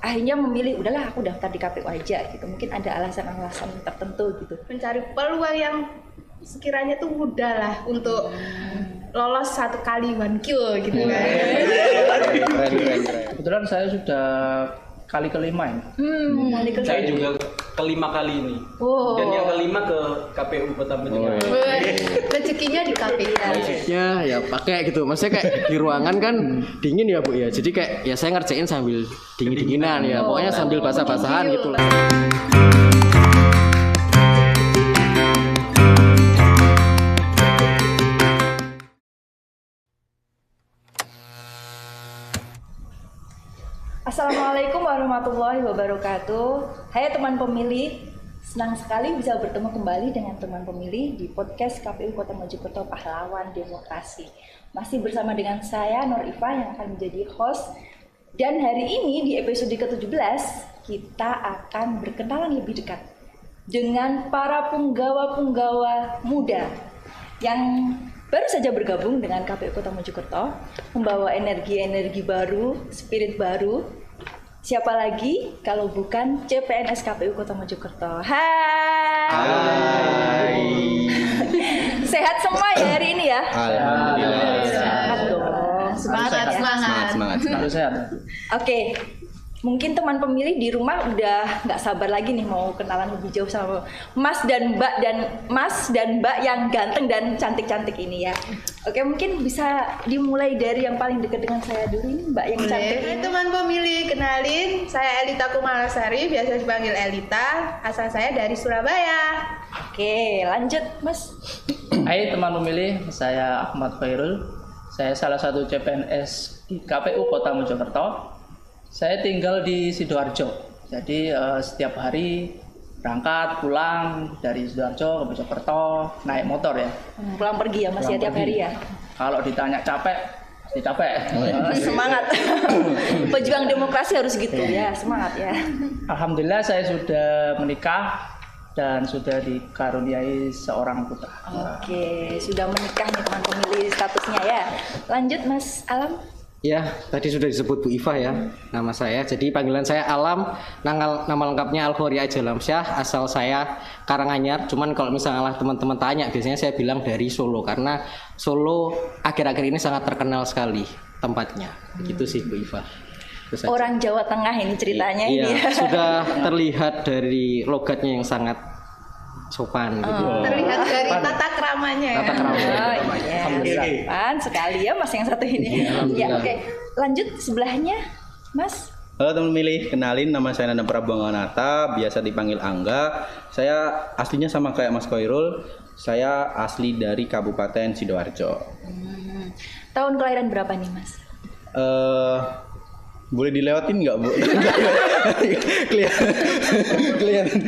akhirnya memilih udahlah aku daftar di KPU aja gitu. Mungkin ada alasan-alasan tertentu gitu. Mencari peluang yang sekiranya tuh mudah lah untuk lolos 1 kali 1Q gitu kan. Keren. Kebetulan saya sudah kali kelima ya. Kali ke Saya juga kelima kali ini. Dan yang kelima ke KPU Kota Mojokerto. Rezekinya di KPU. Ya pakai gitu. Maksudnya kayak di ruangan kan dingin ya Bu ya. Jadi kayak ya saya ngerjain sambil dingin-dinginan ya. Pokoknya sambil basah-basahan gitu lah. Assalamualaikum warahmatullahi wabarakatuh. Hai teman pemilih, senang sekali bisa bertemu kembali dengan teman pemilih di podcast KPU Kota Mojokerto Pahlawan Demokrasi. Masih bersama dengan saya Nur Iva yang akan menjadi host. Dan hari ini di episode ke-17 kita akan berkenalan lebih dekat dengan para punggawa-punggawa muda yang baru saja bergabung dengan KPU Kota Mojokerto, membawa energi-energi baru, spirit baru. Siapa lagi kalau bukan CPNS KPU Kota Mojokerto. Hai. Sehat semua ya hari ini ya? Alhamdulillah. Sehat dong. Semangat. Harus sehat. Oke. Mungkin teman pemilih di rumah udah nggak sabar lagi nih mau kenalan lebih jauh sama Mas dan Mbak yang ganteng dan cantik-cantik ini ya. Oke, mungkin bisa dimulai dari yang paling dekat dengan saya dulu ini, Mbak yang cantik ini. Teman pemilih, kenalin, saya Elita Kumalasari, biasa dipanggil Elita. Asal saya dari Surabaya. Oke, lanjut Mas. Hai teman pemilih, saya Ahmad Khairul. Saya salah satu CPNS di KPU Kota Mojokerto. Saya tinggal di Sidoarjo. Jadi setiap hari berangkat pulang dari Sidoarjo ke Mojokerto naik motor ya. Pulang pergi ya Mas ya tiap hari ya. Kalau ditanya capek, pasti capek. Semangat. Pejuang demokrasi harus gitu ya, semangat ya. Alhamdulillah saya sudah menikah dan sudah dikaruniai seorang putra. Oke, sudah menikah nih teman pemilih statusnya ya. Lanjut Mas Alam. Ya, tadi sudah disebut Bu Iva ya, nama saya. Jadi panggilan saya Alam, nama lengkapnya Al-Khoria Jalamsyah, asal saya Karanganyar. Cuman kalau misalnya teman-teman tanya, biasanya saya bilang dari Solo, karena Solo akhir-akhir ini sangat terkenal sekali tempatnya. Begitu sih Bu Iva. Orang Jawa Tengah ini ceritanya ini. Iya, sudah terlihat dari logatnya yang sangat sopan gitu. Terlihat dari tata keramanya ya. Tata kerama. Oh iya, sopan sekali ya Mas yang satu ini. Ya oke, lanjut sebelahnya Mas. Halo teman milih, kenalin nama saya Nanda Prabowo Anganata, biasa dipanggil Angga. Saya aslinya sama kayak Mas Khairul, saya asli dari Kabupaten Sidoarjo. Tahun kelahiran berapa nih Mas? Boleh dilewatin nggak Bu? Kelihatan.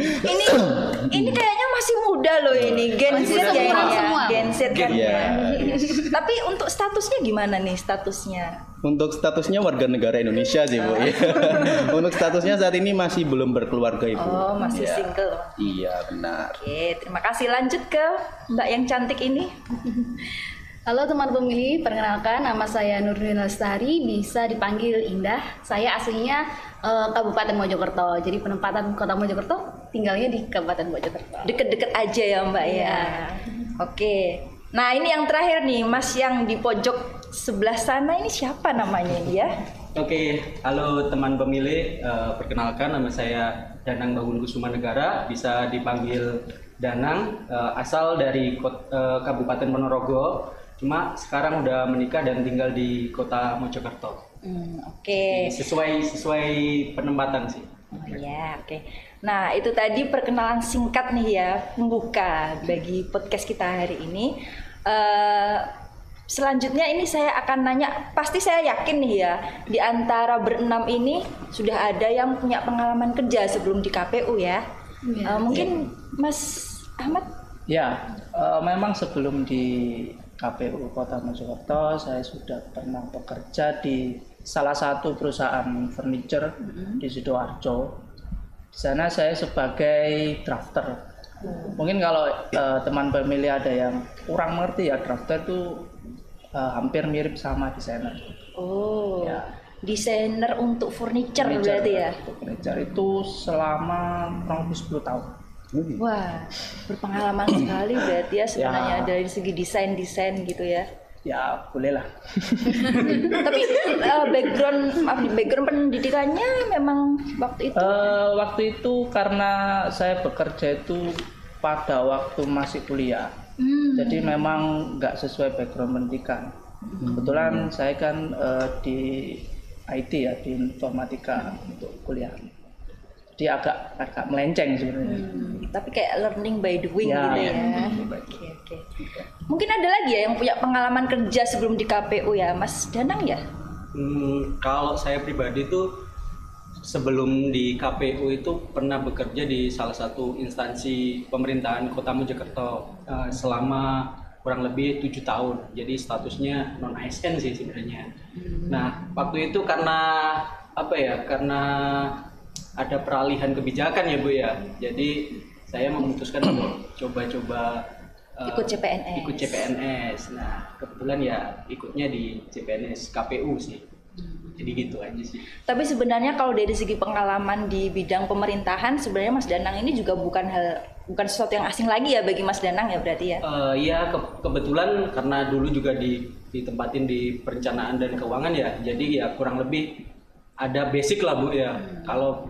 Ini kayaknya masih muda loh ini, Gen Z ya ini ya. Gen Z kan Iya. ya. Tapi untuk statusnya gimana nih statusnya? Untuk statusnya warga negara Indonesia sih Bu. Untuk statusnya saat ini masih belum berkeluarga Ibu. Oh, masih Iya. single. Iya benar. Oke, terima kasih. Lanjut ke Mbak yang cantik ini. Halo teman pemilih, perkenalkan nama saya Nurdin Lestari, bisa dipanggil Indah. Saya aslinya Kabupaten Mojokerto, jadi penempatan Kota Mojokerto tinggalnya di Kabupaten Mojokerto. Deket-deket aja ya Mbak ya. Oke. Nah ini yang terakhir nih, Mas yang di pojok sebelah sana ini siapa namanya ini ya? Oke, halo teman pemilih, perkenalkan nama saya Danang Bangun Kusuma Negara, bisa dipanggil Danang, asal dari Kabupaten Ponorogo. Cuma sekarang udah menikah dan tinggal di Kota Mojokerto. Oke. Sesuai penempatan sih. Oh iya, oke. Nah, itu tadi perkenalan singkat nih ya, pembuka bagi podcast kita hari ini. Selanjutnya ini saya akan nanya, pasti saya yakin nih ya, di antara berenam ini sudah ada yang punya pengalaman kerja sebelum di KPU ya. Mungkin Mas Ahmad? Ya, memang sebelum di KPU Kota Mojokerto saya sudah pernah bekerja di salah satu perusahaan furniture di Sidoarjo. Di sana saya sebagai drafter. Mungkin kalau teman pemilih ada yang kurang mengerti ya, drafter itu hampir mirip sama desainer. Oh. Ya, desainer untuk furniture berarti ya? Furniture itu selama kurang lebih 10 tahun. Wah, berpengalaman sekali berarti ya sebenarnya dari segi desain gitu ya. Ya boleh lah. Tapi background pendidikannya memang waktu itu? Waktu itu karena saya bekerja itu pada waktu masih kuliah. Jadi memang nggak sesuai background pendidikan. Kebetulan saya kan di IT ya, di informatika untuk kuliah. Jadi agak melenceng sebenarnya. Tapi kayak learning by doing Ya, gitu ya. Oke. Mungkin ada lagi ya yang punya pengalaman kerja sebelum di KPU ya, Mas Danang ya? Kalau saya pribadi tuh sebelum di KPU itu pernah bekerja di salah satu instansi pemerintahan Kota Mojokerto selama kurang lebih 7 tahun. Jadi statusnya non ASN sih sebenarnya. Nah, waktu itu karena karena ada peralihan kebijakan ya Bu ya. Jadi saya memutuskan untuk coba-coba Ikut CPNS. Nah, kebetulan ya ikutnya di CPNS KPU sih. Jadi gitu aja sih. Tapi sebenarnya kalau dari segi pengalaman di bidang pemerintahan, sebenarnya Mas Danang ini juga bukan sesuatu yang asing lagi ya bagi Mas Danang ya berarti ya? Iya, kebetulan karena dulu juga ditempatin di perencanaan dan keuangan ya. Jadi ya kurang lebih ada basic lah Bu ya. Kalau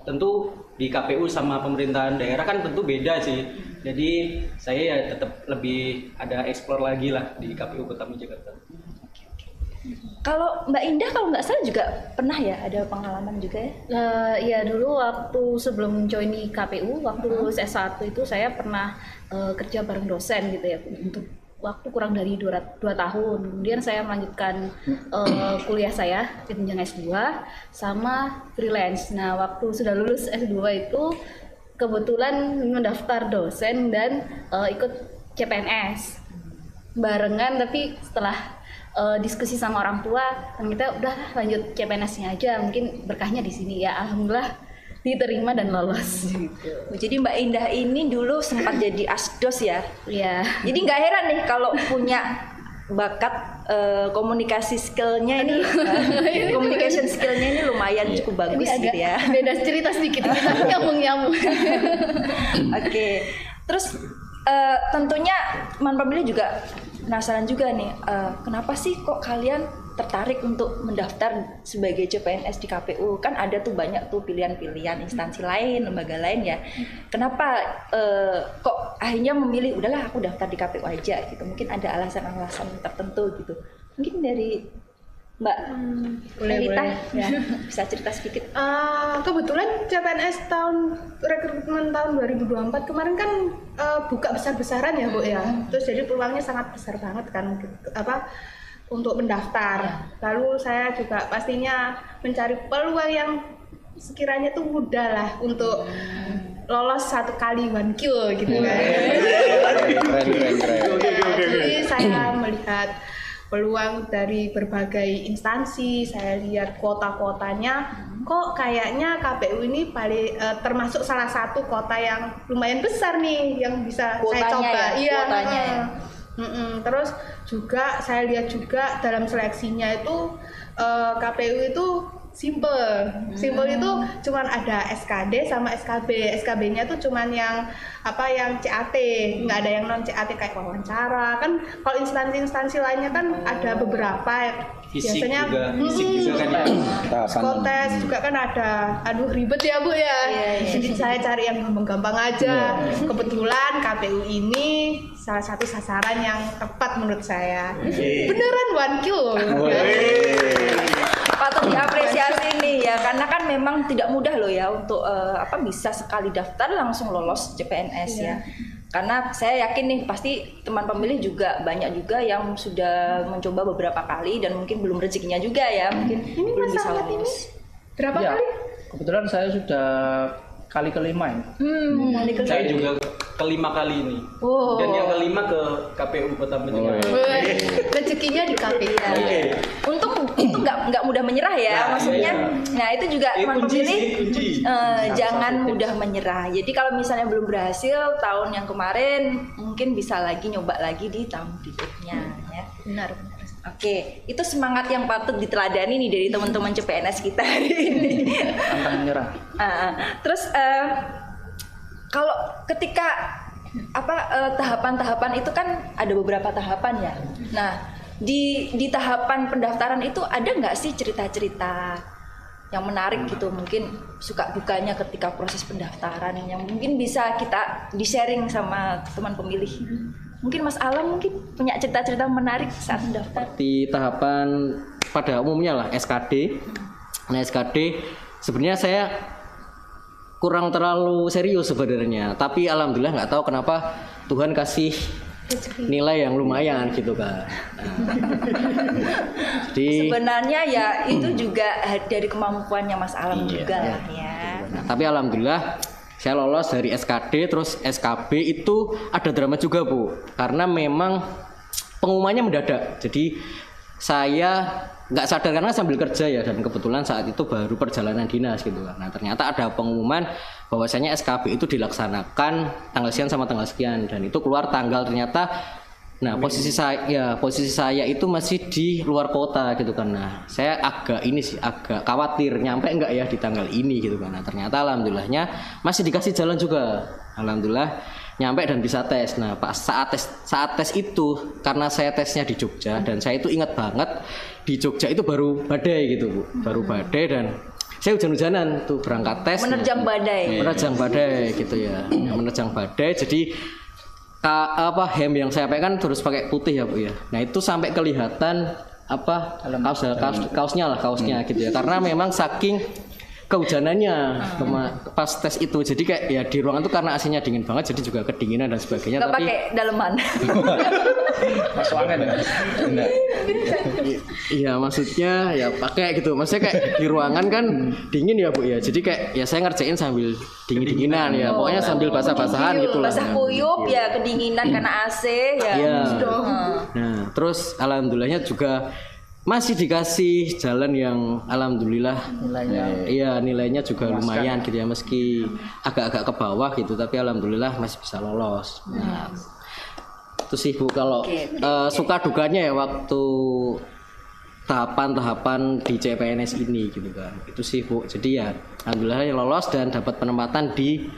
tentu di KPU sama pemerintahan daerah kan tentu beda sih. Jadi saya ya tetap lebih ada explore lagi lah di KPU Kota Mojokerto. Kalau Mbak Indah kalau nggak salah juga pernah ya ada pengalaman juga ya? Ya dulu waktu sebelum join di KPU, waktu lulus S1 itu saya pernah kerja bareng dosen gitu ya untuk waktu kurang dari 2 tahun. Kemudian saya melanjutkan kuliah saya di jenjang S2 sama freelance. Nah waktu sudah lulus S2 itu kebetulan mendaftar dosen dan ikut CPNS barengan, tapi setelah diskusi sama orang tua kita udah lanjut CPNS-nya aja, mungkin berkahnya di sini ya, alhamdulillah diterima dan lolos gitu. Jadi Mbak Indah ini dulu sempat jadi asdos ya? Iya. Jadi nggak heran nih kalau punya bakat komunikasi skillnya ini, communication skillnya ini lumayan cukup bagus Ini gitu ya. Beda cerita sedikit, kita nyambung-nyambung. Oke. Terus tentunya teman pemilih juga penasaran juga nih, kenapa sih kok kalian tertarik untuk mendaftar sebagai CPNS di KPU? Kan ada tuh banyak tuh pilihan-pilihan instansi lain, lembaga lain ya. Kenapa kok akhirnya memilih udahlah aku daftar di KPU aja gitu? Mungkin ada alasan-alasan tertentu gitu. Mungkin dari Mbak Elita ya, bisa cerita sedikit. Kebetulan CPNS rekrutmen tahun 2024 kemarin kan buka besar-besaran ya Bu ya. Terus jadi peluangnya sangat besar banget kan untuk mendaftar. Lalu saya juga pastinya mencari peluang yang sekiranya tuh mudah lah untuk lolos 1 kali 1Q gitu kan. Jadi saya melihat peluang dari berbagai instansi, saya lihat kuota-kuotanya, kok kayaknya KPU ini termasuk salah satu kota yang lumayan besar nih yang bisa Kuotanya saya coba. ya, kuotanya ya. Terus juga saya lihat juga dalam seleksinya itu KPU itu simple itu cuman ada SKD sama SKB. SKB-nya tuh cuman yang CAT, nggak ada yang non CAT kayak wawancara. Kan kalau instansi lainnya kan ada beberapa. Fisik Biasanya juga kan ya. psikotes juga kan ada. Aduh ribet ya Bu ya. Jadi saya cari yang gampang-gampang aja. Kebetulan KPU ini salah satu sasaran yang tepat menurut saya. Beneran 1Q. Patut diapresiasi nih ya, karena kan memang tidak mudah loh ya untuk bisa sekali daftar langsung lolos CPNS ya. Karena saya yakin nih pasti teman pemilih juga banyak juga yang sudah mencoba beberapa kali dan mungkin belum rezekinya juga ya, mungkin Ini belum bisa masalah ini lolos. berapa Ya, kali? kebetulan saya sudah kali kelima ini. Saya juga kelima kali ini. Dan yang kelima ke KPU Kota Mojokerto. Rezekinya di KPU. Untung itu nggak mudah menyerah ya, maksudnya. Nah itu juga teman kunci pemilih sih, kunci. jangan mudah menyerah. Jadi kalau misalnya belum berhasil tahun yang kemarin, mungkin bisa lagi nyoba lagi di tahun berikutnya ya. Benar. Oke, itu semangat yang patut diteladani nih dari teman-teman CPNS kita hari ini. Pantang menyerah. Terus kalau ketika tahapan-tahapan itu kan ada beberapa tahapan ya. Nah, di tahapan pendaftaran itu ada nggak sih cerita-cerita yang menarik gitu, mungkin suka dukanya ketika proses pendaftaran yang mungkin bisa kita di-sharing sama teman pemilih. Mungkin Mas Alam mungkin punya cerita-cerita menarik saat mendaftar. Di tahapan pada umumnya lah SKD. Nah SKD sebenarnya saya kurang terlalu serius sebenarnya, tapi alhamdulillah nggak tahu kenapa Tuhan kasih nilai yang lumayan gitu kan. Jadi sebenarnya ya itu juga dari kemampuannya Mas Alam juga lah ya. Nah, tapi alhamdulillah saya lolos dari SKD, terus SKB itu ada drama juga Bu, karena memang pengumumannya mendadak. Jadi saya nggak sadar karena sambil kerja ya, dan kebetulan saat itu baru perjalanan dinas gitu kan. Nah ternyata ada pengumuman bahwasanya SKB itu dilaksanakan tanggal sekian sama tanggal sekian, dan itu keluar tanggal ternyata. Nah posisi saya itu masih di luar kota gitu kan. Nah saya agak khawatir nyampe enggak ya di tanggal ini gitu kan. Nah ternyata alhamdulillahnya masih dikasih jalan juga, alhamdulillah nyampe dan bisa tes. Nah pas saat tes itu karena saya tesnya di Jogja, dan saya itu ingat banget di Jogja itu baru badai gitu Bu, baru badai, dan saya hujan-hujanan tuh berangkat tes. Menerjang badai gitu ya, menerjang badai. Jadi hem yang saya pakai kan terus pakai putih ya Bu ya. Nah itu sampai kelihatan kaosnya gitu ya, karena memang saking kehujanannya pas tes itu. Jadi kayak ya di ruangan tuh karena AC-nya dingin banget, jadi juga kedinginan dan sebagainya. Nggak pakai daleman. Masuk angin ya. Iya maksudnya ya pakai gitu. Maksudnya kayak di ruangan kan dingin ya Bu ya. Jadi kayak ya saya ngerjain sambil dingin-dinginan ya. Pokoknya sambil basah-basahan gitu lah. Basah kuyup ya, kedinginan karena AC ya. Iya. Nah, terus alhamdulillahnya juga masih dikasih jalan yang alhamdulillah nilainya juga lumayan gitu ya, meski agak-agak ke bawah gitu, tapi alhamdulillah masih bisa lolos. Nah, itu sih Bu kalau suka dukanya ya waktu tahapan-tahapan di CPNS ini gitu kan. Itu sih Bu. Jadi ya alhamdulillah lolos dan dapat penempatan di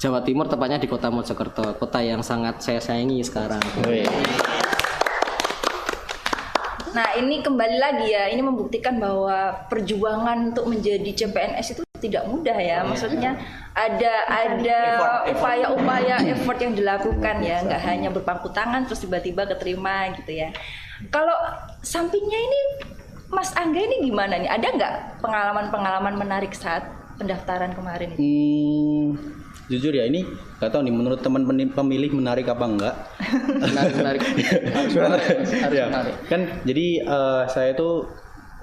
Jawa Timur, tepatnya di Kota Mojokerto, kota yang sangat saya sayangi sekarang. Nah ini kembali lagi ya, ini membuktikan bahwa perjuangan untuk menjadi CPNS itu tidak mudah ya. Maksudnya ada upaya-upaya effort yang dilakukan ya, nggak hanya berpangku tangan terus tiba-tiba keterima gitu ya. Kalau sampingnya ini Mas Angga ini gimana nih? Ada nggak pengalaman-pengalaman menarik saat pendaftaran kemarin itu? Jujur ya, ini nggak tahu nih menurut teman pemilih menarik apa enggak. Menarik. Menarik. Kan jadi saya tuh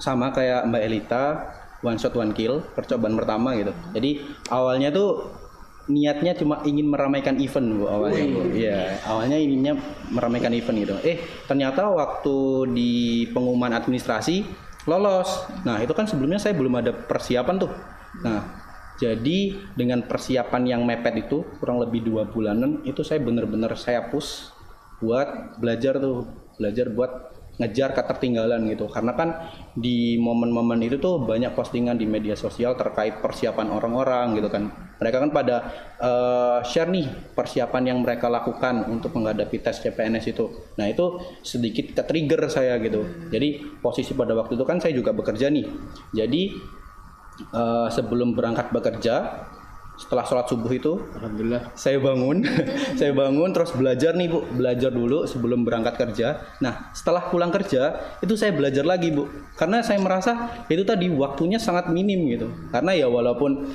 sama kayak Mbak Elita, one shot one kill, percobaan pertama gitu. Jadi awalnya tuh niatnya cuma ingin meramaikan event Bu awalnya Bu. Iya, awalnya inginnya meramaikan event gitu. Ternyata waktu di pengumuman administrasi lolos. Nah, itu kan sebelumnya saya belum ada persiapan tuh. Nah, jadi dengan persiapan yang mepet itu kurang lebih 2 bulanan itu saya bener-bener saya push buat belajar buat ngejar ketertinggalan gitu. Karena kan di momen-momen itu tuh banyak postingan di media sosial terkait persiapan orang-orang gitu kan. Mereka kan pada share nih persiapan yang mereka lakukan untuk menghadapi tes CPNS itu. Nah itu sedikit ke-trigger saya gitu. Jadi posisi pada waktu itu kan saya juga bekerja nih. Jadi sebelum berangkat bekerja, setelah sholat subuh itu, alhamdulillah saya bangun terus belajar nih Bu, belajar dulu sebelum berangkat kerja. Nah setelah pulang kerja itu saya belajar lagi Bu, karena saya merasa itu tadi waktunya sangat minim gitu. Karena ya walaupun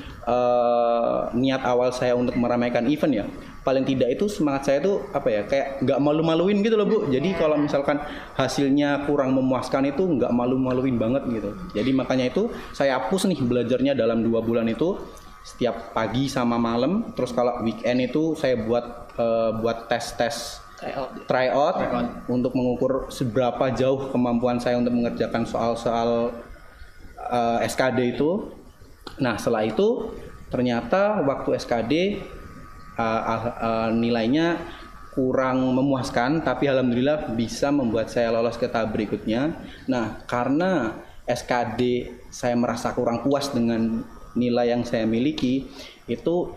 niat awal saya untuk meramaikan event ya, paling tidak itu semangat saya tuh kayak nggak malu-maluin gitu loh Bu. Jadi kalau misalkan hasilnya kurang memuaskan itu nggak malu-maluin banget gitu. Jadi makanya itu saya hapus nih belajarnya dalam 2 bulan itu, setiap pagi sama malam. Terus kalau weekend itu saya buat tes tryout untuk mengukur seberapa jauh kemampuan saya untuk mengerjakan soal-soal SKD itu. Nah setelah itu ternyata waktu SKD nilainya kurang memuaskan, tapi alhamdulillah bisa membuat saya lolos ke tahap berikutnya. Nah, karena SKD saya merasa kurang puas dengan nilai yang saya miliki, itu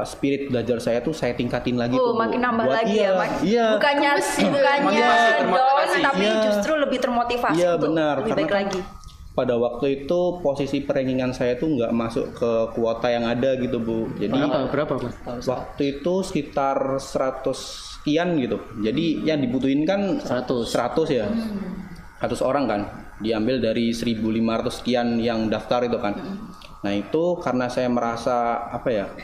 spirit belajar saya tuh saya tingkatin lagi tuh. Makin nambah buat, lagi iya, bukannya down tapi justru lebih termotivasi untuk benar, lebih baik lagi. Pada waktu itu posisi perankingan saya tuh nggak masuk ke kuota yang ada gitu Bu. Jadi berapa Mas? waktu itu sekitar 100 sekian gitu. Jadi yang dibutuhin kan 100 ya. 100 orang kan. Diambil dari 1.500 sekian yang daftar itu kan. Nah itu karena saya merasa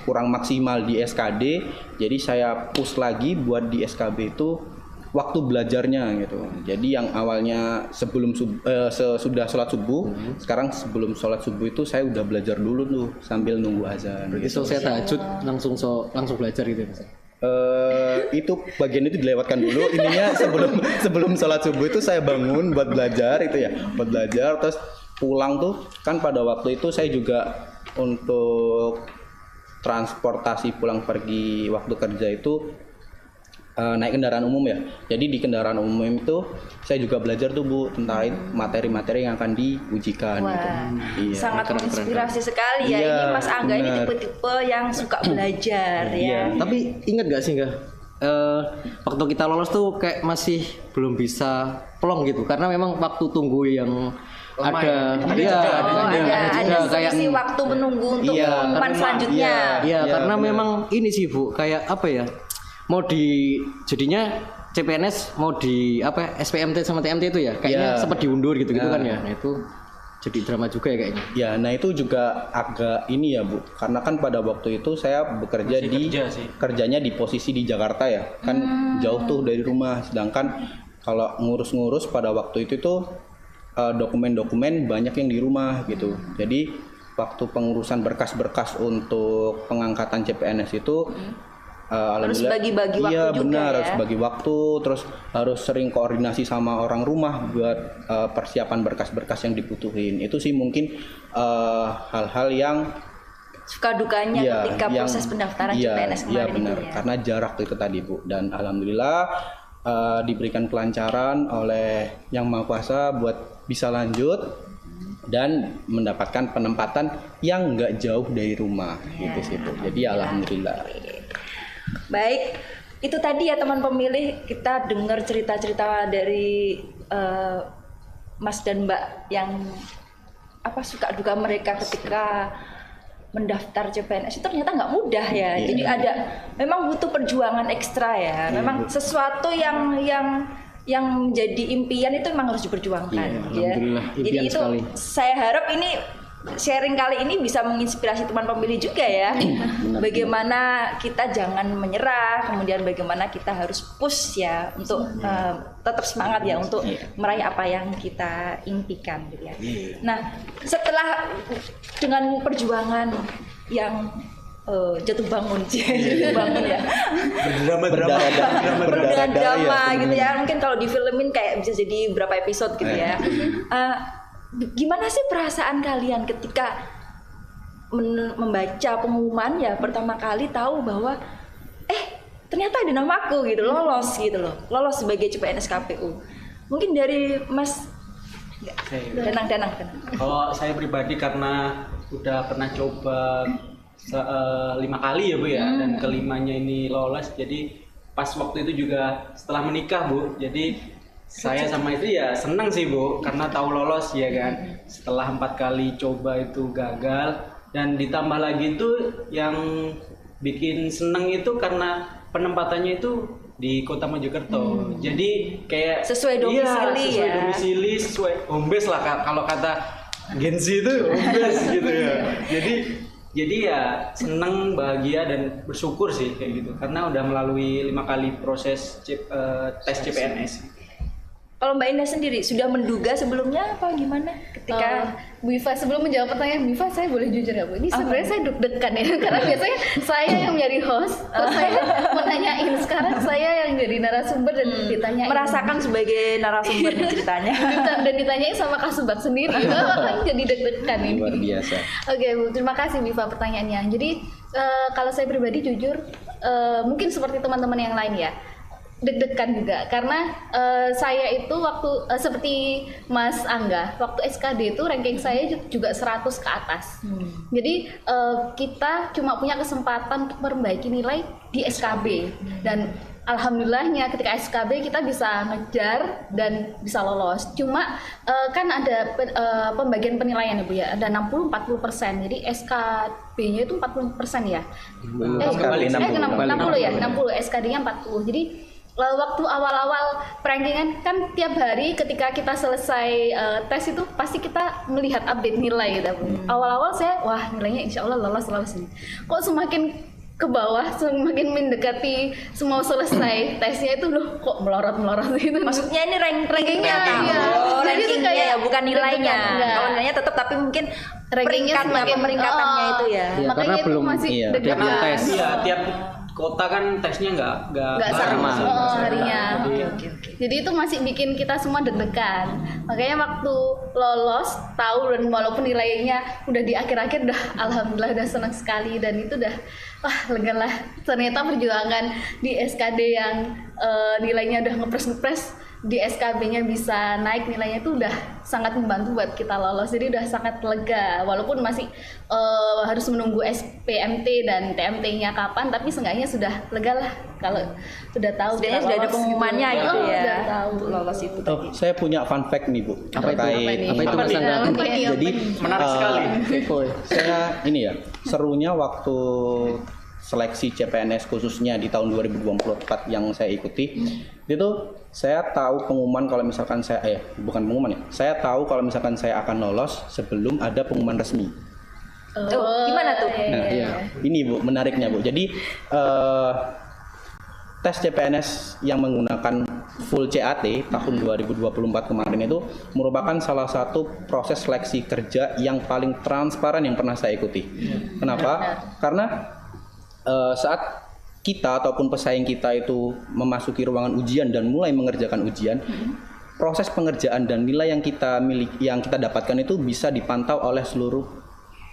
kurang maksimal di SKD, jadi saya push lagi buat di SKB itu waktu belajarnya gitu. Jadi yang awalnya sebelum sesudah sholat subuh, sekarang sebelum sholat subuh itu saya udah belajar dulu tuh sambil nunggu azan. Gitu. Selesai tahajud langsung belajar gitu Mas. Itu bagian itu dilewatkan dulu. Ininya sebelum sholat subuh itu saya bangun buat belajar itu ya, buat belajar terus pulang tuh kan pada waktu itu saya juga untuk transportasi pulang pergi waktu kerja itu naik kendaraan umum ya. Jadi di kendaraan umum itu saya juga belajar tuh Bu tentang materi-materi yang akan diujikan. Wah, gitu. Iya. sangat menginspirasi sekali ya. Iya, Ini Mas Angga ini benar. tipe-tipe yang suka belajar ya. Tapi ingat gak sih waktu kita lolos tuh kayak masih belum bisa plong gitu karena memang waktu tunggu yang ada kayak waktu menunggu untuk pengumuman selanjutnya. Karena memang ini sih Bu kayak jadinya CPNS mau di SPMT sama TMT itu ya kayaknya sempat diundur gitu kan ya. Nah itu jadi drama juga ya kayaknya. Ya, nah itu juga agak ini ya Bu, karena kan pada waktu itu saya bekerja kerjanya di posisi di Jakarta ya, kan jauh tuh dari rumah. Sedangkan kalau ngurus-ngurus pada waktu itu tuh dokumen-dokumen banyak yang di rumah gitu. Jadi waktu pengurusan berkas-berkas untuk pengangkatan CPNS itu harus bagi-bagi waktu iya, juga benar, ya. harus bagi waktu, terus harus sering koordinasi sama orang rumah buat persiapan berkas-berkas yang dibutuhin. Itu sih mungkin hal-hal yang suka dukanya ketika proses pendaftaran CPNS kemarin iya benar, itu ya. karena jarak itu tadi Bu. Dan alhamdulillah diberikan kelancaran oleh Yang Maha Kuasa buat bisa lanjut dan mendapatkan penempatan yang nggak jauh dari rumah gitu sih Bu. Jadi alhamdulillah. Baik, itu tadi ya teman pemilih, kita dengar cerita-cerita dari Mas dan Mbak yang suka duka mereka ketika mendaftar CPNS itu ternyata nggak mudah ya. Jadi memang butuh perjuangan ekstra ya. Memang sesuatu yang menjadi impian itu memang harus diperjuangkan ya. Jadi itu sekali. Saya harap ini sharing kali ini bisa menginspirasi teman pemilih juga ya. Bagaimana kita jangan menyerah, kemudian bagaimana kita harus push ya untuk tetap semangat ya untuk meraih apa yang kita impikan gitu ya. Nah, setelah dengan perjuangan yang jatuh bangun ya, berdrama gitu ya. Mungkin kalau difilmin kayak bisa jadi berapa episode gitu ya. Gimana sih perasaan kalian ketika membaca pengumuman ya pertama kali tahu bahwa ternyata ada namaku gitu, lolos sebagai CPNS KPU. Mungkin dari Mas Danang. Kalau saya pribadi karena udah pernah coba 5 kali ya Bu ya, dan kelimanya ini lolos, jadi pas waktu itu juga setelah menikah Bu, jadi saya sama istri ya senang sih Bu karena tahu lolos ya kan. Setelah 4 kali coba itu gagal, dan ditambah lagi itu yang bikin senang itu karena penempatannya itu di Kota Mojokerto. Jadi kayak sesuai domisili sesuai home base lah kalau kata Gen Z itu home base gitu ya. Jadi ya senang, bahagia dan bersyukur sih kayak gitu karena udah melalui 5 kali proses tes CPNS. Kalau Mbak Indah sendiri sudah menduga sebelumnya apa gimana ketika Bu Iva, sebelum menjawab pertanyaan Bu Iva, saya boleh jujur ya Bu, ini sebenarnya saya deg-degan ya, karena biasanya saya yang menjadi host, terus saya menanyain, sekarang saya yang jadi narasumber dan ditanyain, merasakan sebagai narasumber ceritanya dan ditanyain sama Kasubag sendiri, makanya jadi deg-degan ini. Luar biasa. Oke Bu, terima kasih Bu Iva pertanyaannya. Jadi kalau saya pribadi jujur, mungkin seperti teman-teman yang lain ya, deg-degan juga karena saya itu waktu seperti Mas Angga waktu SKD itu ranking saya juga 100 ke atas. Jadi kita cuma punya kesempatan untuk memperbaiki nilai di SKB dan alhamdulillahnya ketika SKB kita bisa ngejar dan bisa lolos. Cuma kan ada pembagian penilaian ya Bu ya, ada 60-40%. Jadi SKB-nya itu 40% ya. 60 ya, 60 SKD-nya 40. Jadi waktu awal-awal rankingan kan tiap hari ketika kita selesai tes itu pasti kita melihat update nilai gitu. Awal-awal saya wah nilainya insya Allah lolos ini. Kok semakin ke bawah semakin mendekati semua selesai tesnya itu loh kok melorot gitu. Maksudnya ini rankingnya rankingnya ya bukan nilainya. Kalau nilainya tetap tapi mungkin rankingnya pemeringkatannya itu ya. Makanya karena itu belum masih dia belum tes. Iya, tiap kota kan tesnya nggak sama harinya. Oke. Jadi itu masih bikin kita semua deg-degan. Makanya waktu lolos tahu dan walaupun nilainya udah di akhir-akhir udah alhamdulillah udah senang sekali dan itu udah wah lega lah. Ternyata perjuangan di SKD yang nilainya udah ngepres di SKB-nya bisa naik nilainya itu udah sangat membantu buat kita lolos. Jadi udah sangat lega walaupun masih harus menunggu SPMT dan TMT-nya kapan, tapi seenggaknya sudah lega lah kalau sudah tahu sudah ada pengumumannya gitu ya. Udah tahu lolos itu tadi. Saya punya fun fact nih Bu. Apa itu Mas Angga? Jadi menarik sekali. Saya ini ya serunya waktu seleksi CPNS khususnya di tahun 2024 yang saya ikuti itu saya tahu pengumuman kalau misalkan saya bukan pengumuman ya, saya tahu kalau misalkan saya akan lolos sebelum ada pengumuman resmi. Gimana tuh? Nah, ini Bu menariknya Bu. Jadi tes CPNS yang menggunakan full CAT tahun 2024 kemarin itu merupakan salah satu proses seleksi kerja yang paling transparan yang pernah saya ikuti. Kenapa? Karena saat kita ataupun pesaing kita itu memasuki ruangan ujian dan mulai mengerjakan ujian, proses pengerjaan dan nilai yang kita dapatkan itu bisa dipantau oleh seluruh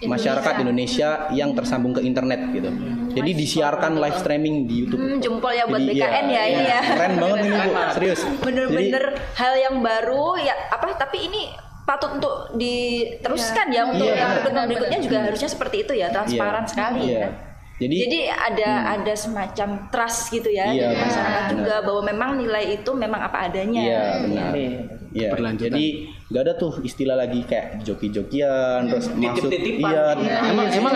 masyarakat Indonesia yang tersambung ke internet gitu. Jadi disiarkan live streaming di YouTube. Jempol ya buat BKN ya ini ya. Keren banget ini Bu, serius. Bener-bener hal yang baru ya tapi ini patut untuk diteruskan ya untuk yang berikutnya juga harusnya seperti itu ya, transparan sekali ya. Jadi ada semacam trust gitu ya di masyarakat juga bahwa memang nilai itu memang apa adanya. Iya benar. Iya. Jadi nggak ada tuh istilah lagi kayak joki-jokian terus masuk. Iya. Emang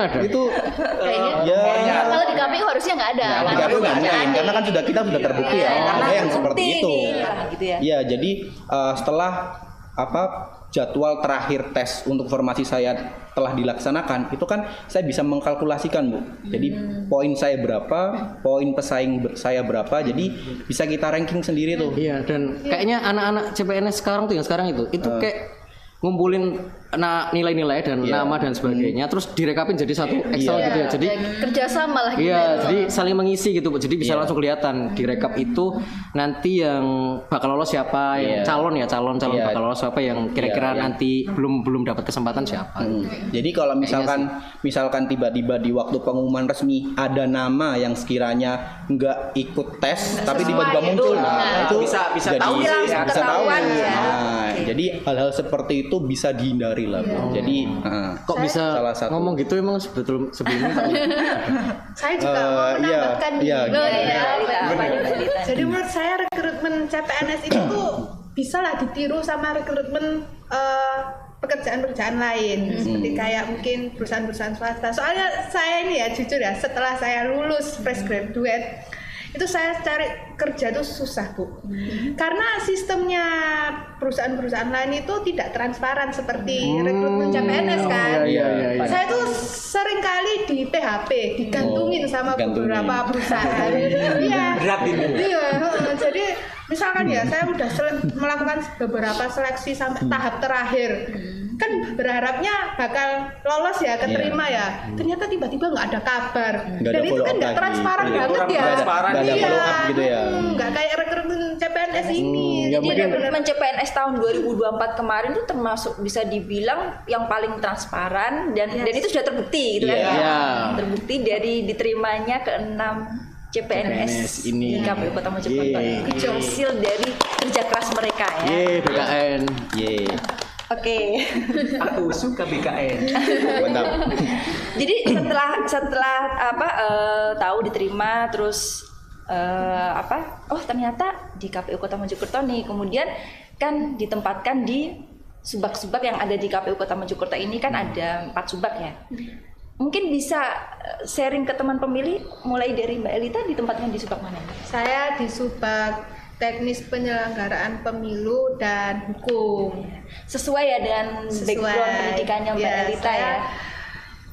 ada. Itu kayaknya kalau di KPU harusnya nggak ada. Di KPU nggak mungkin karena kan kita sudah terbukti ya ada yang seperti itu. Iya. Jadi setelah jadwal terakhir tes untuk formasi saya telah dilaksanakan, itu kan saya bisa mengkalkulasikan Bu. Jadi poin saya berapa, poin pesaing saya berapa, jadi bisa kita ranking sendiri tuh. Iya, dan kayaknya anak-anak CPNS sekarang tuh yang sekarang itu kayak ngumpulin nilai-nilai dan nama dan sebagainya, terus direkapin jadi satu Excel gitu ya. Jadi kerjasama lah gitu. Iya, jadi saling mengisi gitu, Bu. Jadi bisa langsung kelihatan direkap itu nanti yang bakal lolos siapa, yang calon bakal lolos siapa, yang kira-kira nanti belum dapat kesempatan siapa. Jadi kalau misalkan tiba-tiba di waktu pengumuman resmi ada nama yang sekiranya nggak ikut tes tapi tiba-tiba muncul, itu bisa tahu bisa ketahuan ya. Jadi hal-hal seperti itu bisa dihindari lah Bu. Jadi kok bisa ngomong gitu emang sebelumnya saya juga mau menambahkan jadi menurut saya rekrutmen CPNS itu bisa lah ditiru sama rekrutmen pekerjaan-pekerjaan lain seperti kayak mungkin perusahaan-perusahaan swasta. Soalnya saya ini ya jujur ya, setelah saya lulus fresh graduate itu saya cari kerja itu susah Bu, karena sistemnya perusahaan-perusahaan lain itu tidak transparan seperti rekrutmen CPNS kan. Saya tuh sering kali PHP, digantungin sama digantungin. beberapa perusahaan. Iya. Berat ini. Iya, jadi misalkan ya saya udah melakukan beberapa seleksi sampai tahap terakhir. Kan berharapnya bakal lolos ya, keterima ya. Ternyata tiba-tiba nggak ada kabar. Nggak ada Dan itu kan follow-up nggak lagi. transparan Iya, banget kurang ya. transparan. Nggak ada Iya. follow up gitu ya. Nggak kayak rekrutmen CPNS ini. ya Jadi mungkin- Rekrutmen CPNS tahun 2024 kemarin tuh termasuk bisa dibilang yang paling transparan dan itu sudah terbukti gitu kan Iya. ya. Iya. Terbukti dari diterimanya ke-6 CPNS CPNS ini. di KPU Kota Mojokerto. Yeay. Itu hasil dari kerja keras mereka ya. Ye, BKN. Ye, Oke. Aku suka BKN. mantap. Jadi setelah tahu diterima terus oh ternyata di KPU Kota Mojokerto nih, kemudian kan ditempatkan di subak-subak yang ada di KPU Kota Mojokerto ini kan ada 4 subak ya. Mungkin bisa sharing ke teman pemilih mulai dari Mbak Elita ditempatkan di subak mana? saya di Subak Teknis Penyelenggaraan Pemilu dan Hukum. Sesuai ya dengan background pendidikannya Mbak Elita saya, ya.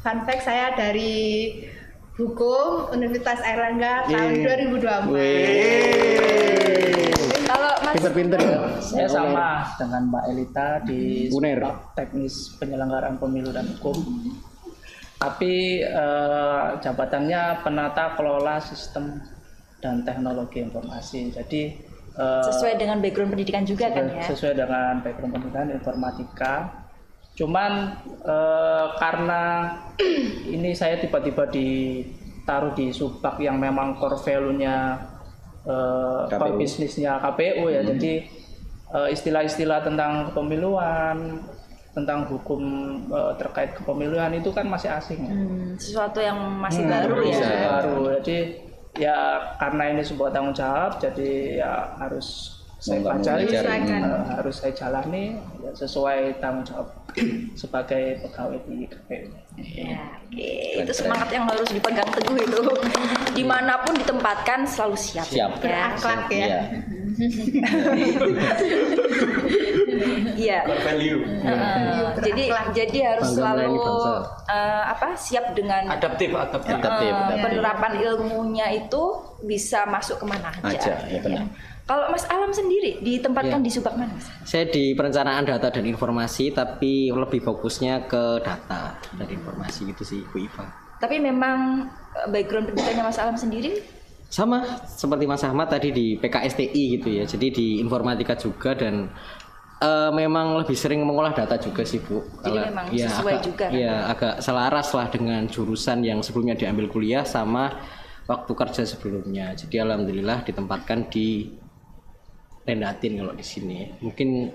Fun fact, saya dari Hukum Universitas Airlangga tahun 2024. Kalau Mas Pinter-pinter ya. Saya sama dengan Mbak Elita di UNER. Subak Teknis Penyelenggaraan Pemilu dan Hukum. Tapi jabatannya penata kelola sistem dan teknologi informasi. Jadi sesuai dengan background pendidikan juga kan ya. sesuai dengan background pendidikan informatika. Cuman karena ini saya tiba-tiba ditaruh di Subak yang memang core value-nya core KPU. bisnisnya KPU ya. Jadi istilah-istilah tentang kepemiluan, tentang hukum terkait kepemiluan itu kan masih asing ya. Sesuatu yang masih baru ya. Masih baru. Jadi ya karena ini sebuah tanggung jawab, jadi ya harus saya Mau nggak mau pelajari, belajar. harus saya jalani ya, sesuai tanggung jawab sebagai pegawai di KPU. Ya, oke. Itu semangat yang harus dipegang teguh itu. Dimanapun ditempatkan selalu siap. Siap. Ya. Berakhlak ya. Iya. Iya. Core value. Jadi harus Bangga selalu melayani bangsa. siap dengan Adaptif. Adaptif. penerapan ilmunya itu bisa masuk kemana aja. Aja, ya benar. Kalau Mas Alam sendiri ditempatkan Iya. di Subak mana? Mas? Saya di perencanaan data dan informasi, tapi lebih fokusnya ke data dan informasi gitu sih, Bu Iva. Tapi memang background pendidikannya Mas Alam sendiri Sama seperti Mas Ahmad tadi di PKSTI gitu ya, jadi di informatika juga dan memang lebih sering mengolah data juga sih Bu. Jadi memang sesuai juga kan? Iya, agak selaras lah dengan jurusan yang sebelumnya diambil kuliah sama waktu kerja sebelumnya. Jadi alhamdulillah ditempatkan di Rendatin kalau di sini. Mungkin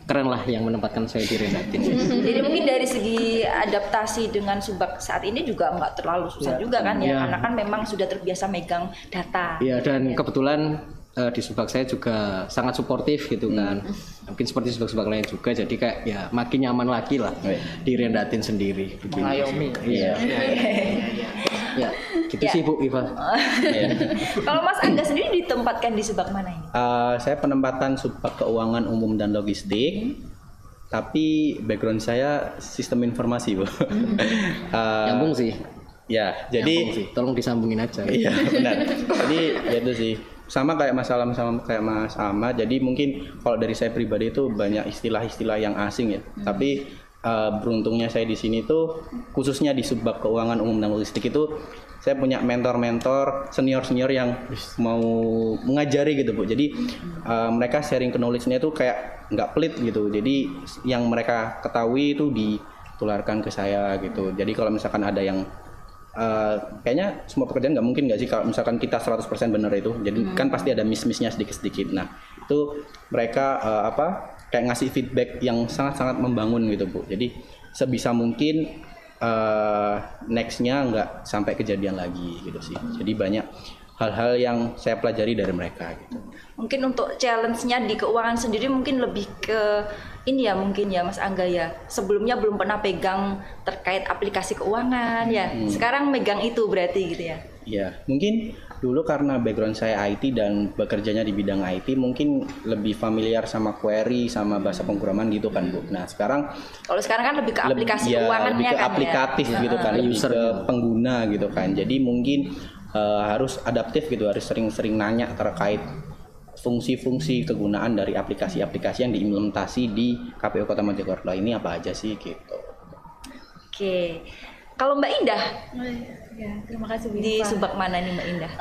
keren lah yang menempatkan saya di Rendatin. Jadi mungkin dari segi adaptasi dengan Subak saat ini juga nggak terlalu susah juga kan ya, Iya. karena kan memang sudah terbiasa megang data. Iya, dan kebetulan di Subak saya juga sangat suportif gitu kan. Mungkin seperti Subak-Subak lain juga, jadi kayak ya makin nyaman lagi lah di Rendatin sendiri. Begini. Mengayomi. Iya. Ya, gitu Ya. sih Bu Iva. Kalau Mas Angga sendiri ditempatkan di Subak mana ini? Saya penempatan Subak Keuangan Umum dan Logistik, tapi background saya sistem informasi, Bu. Nyambung sih. Ya, jadi Nyambung sih. Tolong disambungin aja. iya benar. Jadi ya itu sih sama kayak Mas Alam sama kayak Mas Ahmad. Jadi mungkin kalau dari saya pribadi itu banyak istilah-istilah yang asing ya. Tapi beruntungnya saya di sini tuh khususnya di Subak Keuangan Umum dan Logistik itu saya punya mentor-mentor senior-senior yang mau mengajari gitu Bu. Jadi mereka sharing knowledge-nya tuh kayak nggak pelit gitu. Jadi yang mereka ketahui itu ditularkan ke saya gitu. Jadi kalau misalkan ada yang kayaknya semua pekerjaan nggak mungkin nggak sih kalau misalkan kita 100% benar itu. Jadi kan pasti ada miss-missnya sedikit-sedikit. Nah itu mereka kayak ngasih feedback yang sangat-sangat membangun gitu Bu. Jadi sebisa mungkin nextnya nggak sampai kejadian lagi gitu sih. Jadi banyak hal-hal yang saya pelajari dari mereka gitu. Mungkin untuk challenge-nya di keuangan sendiri mungkin lebih ke ini ya mungkin ya Mas Angga ya. Sebelumnya belum pernah pegang terkait aplikasi keuangan ya. Sekarang megang itu berarti gitu ya. Ya, mungkin dulu karena background saya IT dan bekerjanya di bidang IT, mungkin lebih familiar sama query, sama bahasa pemrograman gitu kan, Bu. Nah, sekarang Kalau sekarang kan lebih ke aplikasi keuangannya lebih ke kan aplikatif ya. gitu kan, lebih ke pengguna gitu kan. Jadi mungkin harus adaptif gitu, harus sering-sering nanya terkait fungsi-fungsi kegunaan dari aplikasi-aplikasi yang diimplementasi di KPU Kota Mojokerto ini apa aja sih gitu. Oke. Kalau Mbak Indah Ya, terima kasih Bu di Iva. Subak mana nih Mbak Indah?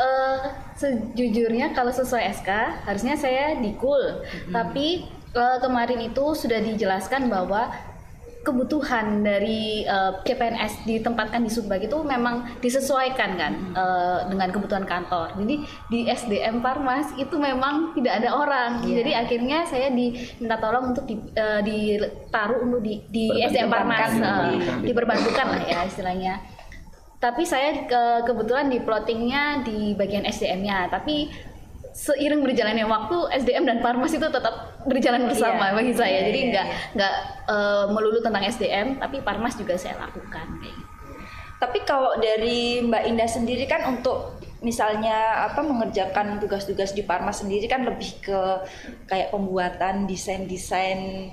Sejujurnya kalau sesuai SK harusnya saya di KUL, tapi kemarin itu sudah dijelaskan bahwa kebutuhan dari CPNS ditempatkan di Subak itu memang disesuaikan kan dengan kebutuhan kantor. Jadi di SDM Parmas itu memang tidak ada orang. Jadi akhirnya saya diminta tolong untuk ditaruh untuk di SDM Parmas, diperbantukan lah ya istilahnya. Tapi saya kebetulan di plottingnya di bagian SDM-nya. Tapi seiring berjalannya waktu SDM dan Parmas itu tetap berjalan bersama bagi saya. Jadi nggak melulu tentang SDM, tapi Parmas juga saya lakukan kayak gitu. Tapi kalau dari Mbak Indah sendiri kan untuk misalnya mengerjakan tugas-tugas di Parmas sendiri kan lebih ke kayak pembuatan desain-desain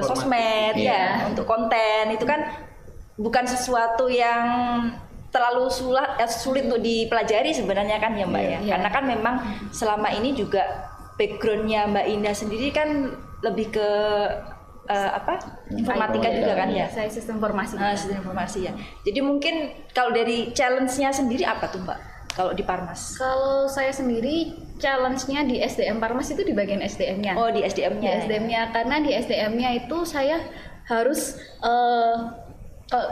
sosmed ya untuk konten itu kan bukan sesuatu yang terlalu sulit untuk dipelajari sebenarnya kan ya Mbak ya. Karena kan memang selama ini juga backgroundnya Mbak Indah sendiri kan lebih ke informatika juga kan ya. Saya sistem informasi. Sistem informasi ya. Jadi mungkin kalau dari challenge-nya sendiri apa tuh Mbak? Kalau di Parmas? Kalau saya sendiri challenge-nya di SDM Parmas itu di bagian SDM-nya. Oh di SDM-nya. Di SDM-nya karena di SDM-nya itu saya harus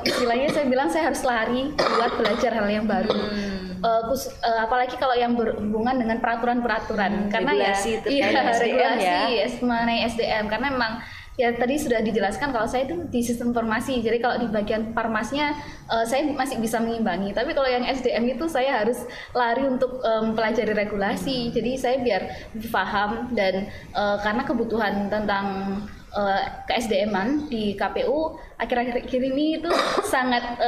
istilahnya saya bilang saya harus lari buat belajar hal yang baru. Apalagi kalau yang berhubungan dengan peraturan-peraturan karena regulasi regulasi mengenai SDM karena memang ya tadi sudah dijelaskan kalau saya itu di sistem informasi. Jadi kalau di bagian Parmasnya saya masih bisa mengimbangi. Tapi kalau yang SDM itu saya harus lari untuk mempelajari regulasi. Jadi saya biar paham dan karena kebutuhan tentang ke-SDM-an di KPU akhir-akhir ini itu sangat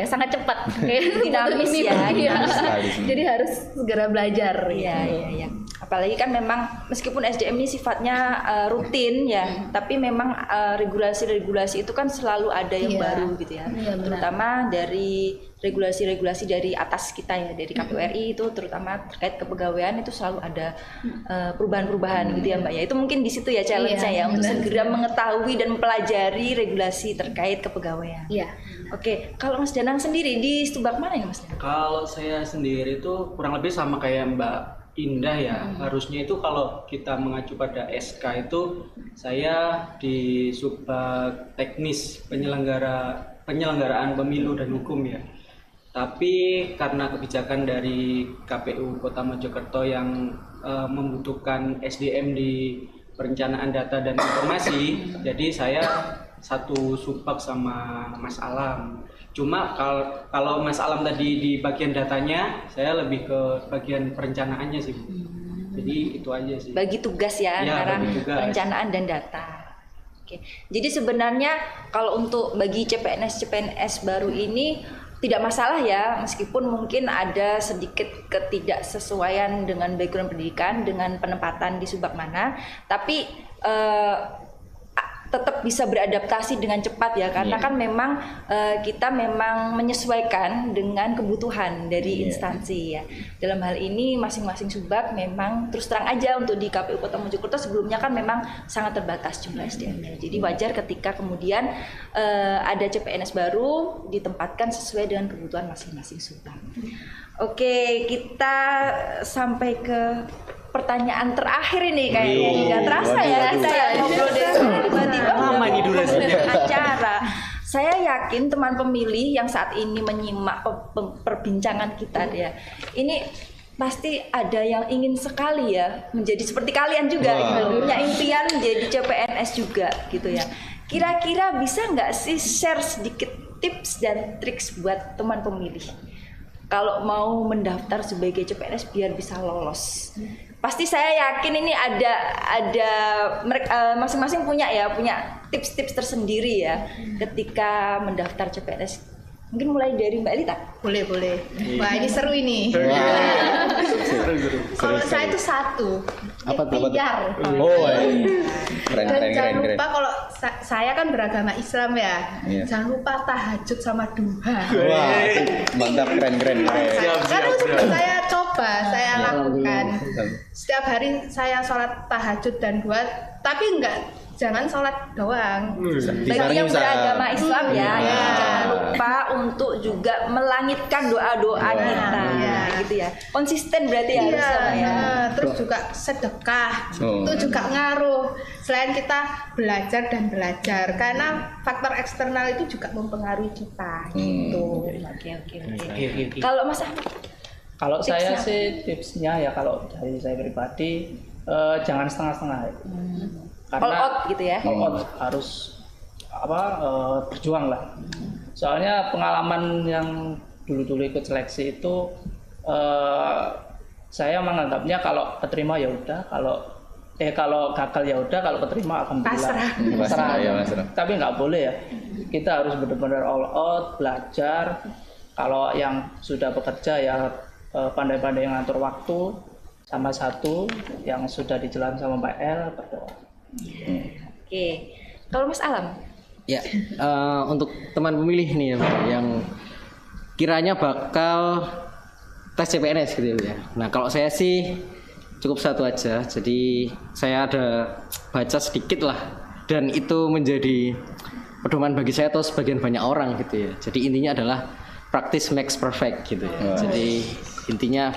sangat cepat kayak dinamis jadi harus segera belajar. Iya. Apalagi kan memang meskipun SDM ini sifatnya rutin ya, tapi memang regulasi-regulasi itu kan selalu ada yang baru gitu ya. Terutama dari regulasi-regulasi dari atas kita ya, dari KPU RI itu terutama terkait kepegawaian itu selalu ada perubahan-perubahan gitu ya Mbak ya. Itu mungkin di situ ya challenge-nya ya untuk segera mengetahui dan mempelajari regulasi terkait kepegawaian. Iya. Oke, kalau Mas Danang sendiri di Subak mana ya Mas Danang? Kalau saya sendiri itu kurang lebih sama kayak Mbak Indah ya. Harusnya itu kalau kita mengacu pada SK itu saya di Subak teknis penyelenggaraan pemilu dan hukum ya. Tapi karena kebijakan dari KPU Kota Mojokerto yang membutuhkan SDM di perencanaan data dan informasi, jadi saya satu subak sama Mas Alam. Cuma kalau Mas Alam tadi di bagian datanya, saya lebih ke bagian perencanaannya sih. Jadi itu aja sih. Bagi tugas ya antara perencanaan dan data. Oke. Jadi sebenarnya kalau untuk bagi CPNS baru ini tidak masalah ya, meskipun mungkin ada sedikit ketidaksesuaian dengan background pendidikan, dengan penempatan di Subak mana, tapi tetap bisa beradaptasi dengan cepat ya, karena kan memang kita memang menyesuaikan dengan kebutuhan dari instansi ya. Dalam hal ini masing-masing Subak memang terus terang aja untuk di KPU Kota Mojokerto sebelumnya kan memang sangat terbatas jumlah SDM-nya. Jadi wajar ketika kemudian ada CPNS baru ditempatkan sesuai dengan kebutuhan masing-masing Subak. Oke, kita sampai ke pertanyaan terakhir ini kayaknya nggak terasa ya kita ngobrol dari tiba-tiba lama ini durasinya acara. Saya yakin teman pemilih yang saat ini menyimak perbincangan kita ya, ini pasti ada yang ingin sekali ya menjadi seperti kalian juga gitu, punya impian menjadi CPNS juga gitu ya. Kira-kira bisa nggak sih share sedikit tips dan triks buat teman pemilih kalau mau mendaftar sebagai CPNS biar bisa lolos? Pasti saya yakin ini ada mereka masing-masing punya tips-tips tersendiri ya ketika mendaftar CPNS Mungkin mulai dari Mbak Elita. Boleh. Wah, ini seru ini. Kalau saya itu satu. Apa tuh? Ikhtiar. Oh, keren. Dan jangan lupa kalau saya kan beragama Islam ya. Iya. Jangan lupa tahajud sama duha. Wah, mantap, keren. Karena saya coba, saya lakukan. Setiap hari saya sholat tahajud dan duha, tapi jangan sholat doang. Bagi yang beragama Islam ya, jangan lupa untuk juga melangitkan doa-doa kita, gitu ya. Konsisten berarti ya harusnya ya. Terus juga sedekah, itu juga ngaruh. Selain kita belajar, karena faktor eksternal itu juga mempengaruhi kita. Gitu. Oke. Kalau Mas Ahmad? Kalau saya sih tipsnya ya kalau dari saya pribadi jangan setengah-setengah. Karena All out gitu ya. All out harus berjuang lah. Soalnya pengalaman yang dulu ikut seleksi itu saya menganggapnya kalau keterima ya udah, kalau gagal ya udah, kalau keterima alhamdulillah. Pasrah. Tapi nggak boleh ya. Kita harus benar-benar all out, belajar. Kalau yang sudah bekerja ya pandai-pandai ngatur waktu. Sama satu yang sudah dijelaskan sama Mbak El, berdoa. Oke. Kalau Mas Alam? Ya, untuk teman pemilih nih ya, Pak, yang kiranya bakal tes CPNS gitu ya. Nah, kalau saya sih cukup satu aja. Jadi saya ada baca sedikit lah, dan itu menjadi pedoman bagi saya atau sebagian banyak orang gitu ya. Jadi intinya adalah practice makes perfect gitu ya. Jadi intinya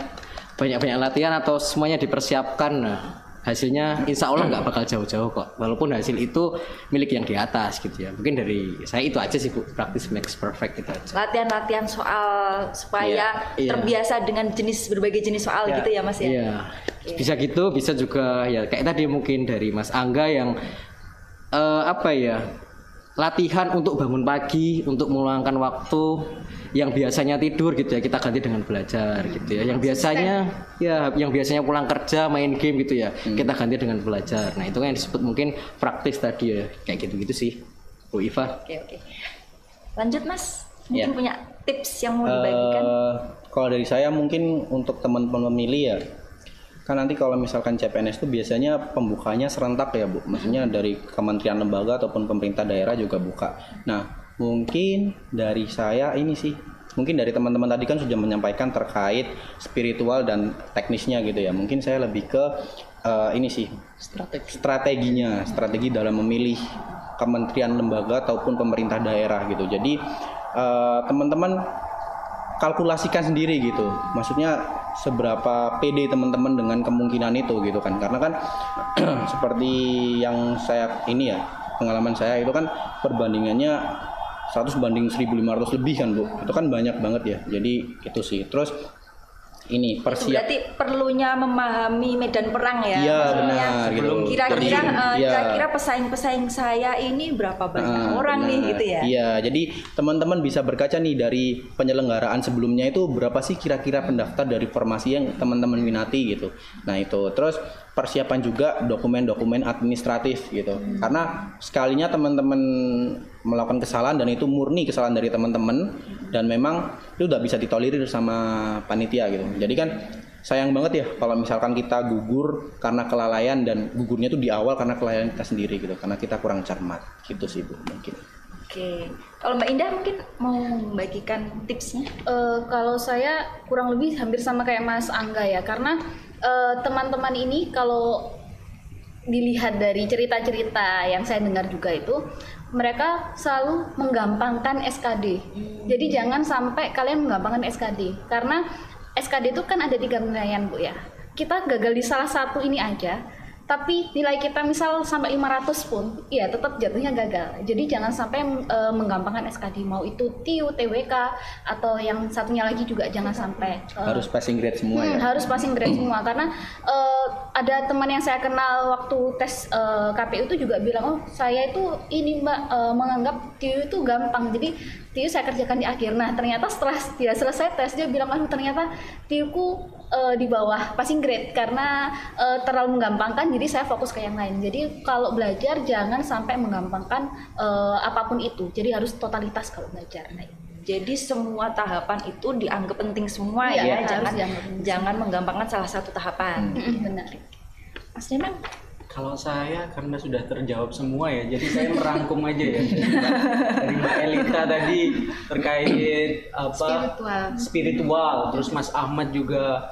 banyak-banyak latihan atau semuanya dipersiapkan. Nah, hasilnya insya Allah nggak bakal jauh-jauh kok, walaupun hasil itu milik yang di atas gitu ya. Mungkin dari saya itu aja sih Bu, practice makes perfect gitu aja. Latihan soal supaya terbiasa dengan berbagai jenis soal gitu ya Mas ya. Iya. Bisa gitu, bisa juga ya kayak tadi mungkin dari Mas Angga yang latihan untuk bangun pagi, untuk meluangkan waktu yang biasanya tidur gitu ya, kita ganti dengan belajar gitu ya. Yang biasanya pulang kerja main game gitu ya, kita ganti dengan belajar. Nah, itu kan yang disebut mungkin praktis tadi ya. Kayak gitu-gitu sih, Bu Iva. Oke. Lanjut Mas. Mungkin punya tips yang mau dibagikan. Kalau dari saya mungkin untuk teman-teman pemilih ya, kan nanti kalau misalkan CPNS itu biasanya pembukanya serentak ya Bu, maksudnya dari kementerian lembaga ataupun pemerintah daerah juga buka. Nah, mungkin dari saya ini sih, mungkin dari teman-teman tadi kan sudah menyampaikan terkait spiritual dan teknisnya gitu ya. Mungkin saya lebih ke ini sih, strategi dalam memilih kementerian lembaga ataupun pemerintah daerah gitu. Jadi teman-teman kalkulasikan sendiri gitu, maksudnya seberapa pede teman-teman dengan kemungkinan itu gitu kan, karena kan seperti yang saya ini ya, pengalaman saya itu kan perbandingannya 100 banding 1.500 lebih kan Bu, itu kan banyak banget ya. Jadi itu sih. Terus ini berarti perlunya memahami medan perang ya. Iya benar gitu. Kira-kira pesaing-pesaing saya ini berapa banyak orang nih gitu ya. Iya, jadi teman-teman bisa berkaca nih dari penyelenggaraan sebelumnya itu berapa sih kira-kira pendaftar dari formasi yang teman-teman minati gitu. Nah, itu. Terus persiapan juga dokumen-dokumen administratif gitu. Karena sekalinya teman-teman melakukan kesalahan dan itu murni kesalahan dari teman-teman dan memang itu udah bisa ditolerir sama panitia gitu. Jadi kan sayang banget ya kalau misalkan kita gugur karena kelalaian, dan gugurnya tuh di awal karena kelalaian kita sendiri gitu, karena kita kurang cermat gitu sih Bu mungkin. Oke, kalau Mbak Indah mungkin mau membagikan tipsnya? Kalau saya kurang lebih hampir sama kayak Mas Angga ya, karena teman-teman ini kalau dilihat dari cerita-cerita yang saya dengar juga itu, mereka selalu menggampangkan SKD. Jadi jangan sampai kalian menggampangkan SKD, karena SKD itu kan ada 3 penilaian Bu ya. Kita gagal di salah satu ini aja, tapi nilai kita misal sampai 500 pun, ya tetap jatuhnya gagal. Jadi jangan sampai menggampangkan SKD, mau itu TIU, TWK, atau yang satunya lagi juga jangan sampai. Harus passing grade semua ya? Harus passing grade semua, karena ada teman yang saya kenal waktu tes KPU itu juga bilang, oh saya itu ini Mbak menganggap TIU itu gampang, jadi TIU saya kerjakan di akhir. Nah ternyata setelah dia selesai tes, dia bilang, aduh ternyata TIU-ku di bawah passing grade karena terlalu menggampangkan, jadi saya fokus ke yang lain. Jadi kalau belajar jangan sampai menggampangkan apapun itu, jadi harus totalitas kalau belajar. Nah, Jadi semua tahapan itu dianggap penting semua Iya, ya, harus dianggap penting jangan menggampangkan salah satu tahapan. Benar. Mas Nenang, Kalau saya karena sudah terjawab semua ya, jadi saya merangkum aja ya dari Mbak Elita tadi terkait apa spiritual, terus Mas Ahmad juga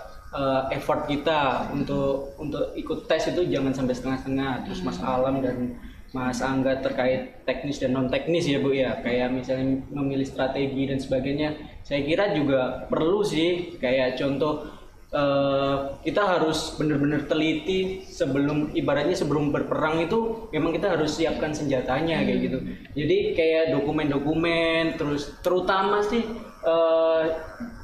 effort kita untuk ikut tes itu jangan sampai setengah-setengah, terus Mas Alam dan Mas Angga terkait teknis dan non teknis ya Bu ya, kayak misalnya memilih strategi dan sebagainya. Saya kira juga perlu sih, kayak contoh kita harus benar-benar teliti ibaratnya sebelum berperang itu memang kita harus siapkan senjatanya kayak gitu. Jadi kayak dokumen-dokumen, terus terutama sih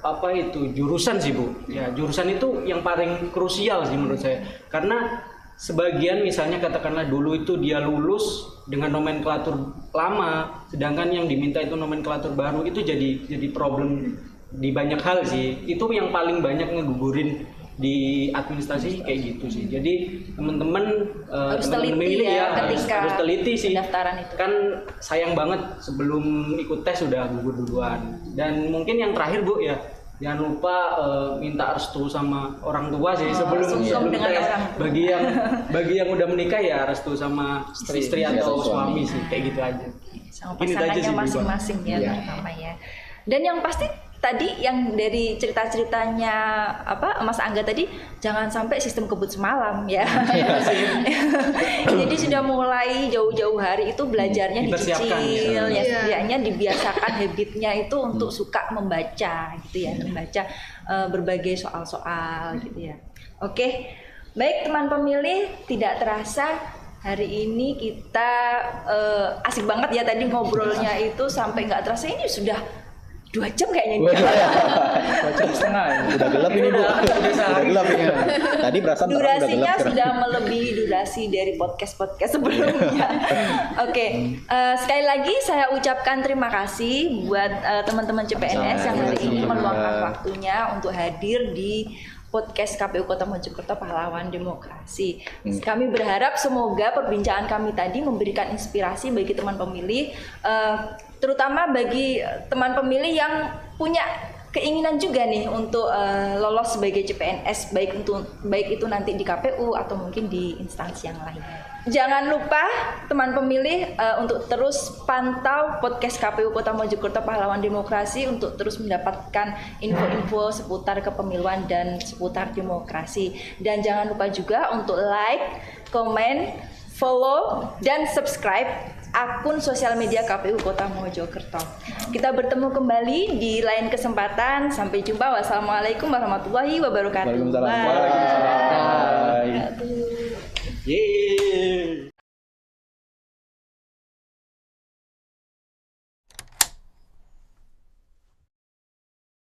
apa itu jurusan sih Bu. Ya jurusan itu yang paling krusial sih menurut saya, karena sebagian misalnya katakanlah dulu itu dia lulus dengan nomenklatur lama, sedangkan yang diminta itu nomenklatur baru, itu jadi problem di banyak hal sih. Itu yang paling banyak ngegugurin di administrasi kayak gitu sih. Jadi teman-teman harus teman-teman teliti memilih ya harus ketika teliti sih. pendaftaran itu. Kan sayang banget sebelum ikut tes sudah gugur duluan. Dan mungkin yang terakhir Bu ya, jangan lupa minta restu sama orang tua sih sebelum dengan tes. orang tua. Bagi yang udah menikah ya restu sama istri atau suami sih, kayak gitu aja. Sama Ini aja pasangannya sih, Bu. masing-masing ya terutama ya. Dan yang pasti tadi yang dari cerita-ceritanya Mas Angga tadi, jangan sampai sistem kebut semalam ya. Jadi sudah mulai jauh-jauh hari itu belajarnya dicicil ya, setidaknya dibiasakan habitnya itu untuk suka membaca gitu ya, membaca berbagai soal-soal gitu ya. Oke, baik teman pemilih, tidak terasa hari ini kita asik banget ya tadi ngobrolnya itu sampai nggak terasa ini sudah 2 jam kayaknya. 2 jam setengah ya. Udah gelap ini Bu. Udah gelap ini. Tadi perasaan terang udah Durasinya gelap. sudah melebihi durasi dari podcast sebelumnya. Oke, sekali lagi saya ucapkan terima kasih buat teman-teman CPNS yang hari ini meluangkan waktunya untuk hadir di podcast KPU Kota Mojokerto Pahlawan Demokrasi. Kami berharap semoga perbincangan kami tadi memberikan inspirasi bagi teman pemilih, terutama bagi teman pemilih yang punya keinginan juga nih untuk lolos sebagai CPNS, baik itu nanti di KPU atau mungkin di instansi yang lainnya. Jangan lupa teman pemilih untuk terus pantau podcast KPU Kota Mojokerto Pahlawan Demokrasi untuk terus mendapatkan info-info seputar kepemiluan dan seputar demokrasi. Dan jangan lupa juga untuk like, komen, follow, dan subscribe akun sosial media KPU Kota Mojokerto. Kita bertemu kembali di lain kesempatan. Sampai jumpa. Wassalamualaikum warahmatullahi wabarakatuh. Waalaikumsalam. Bye. Bye. Yeay.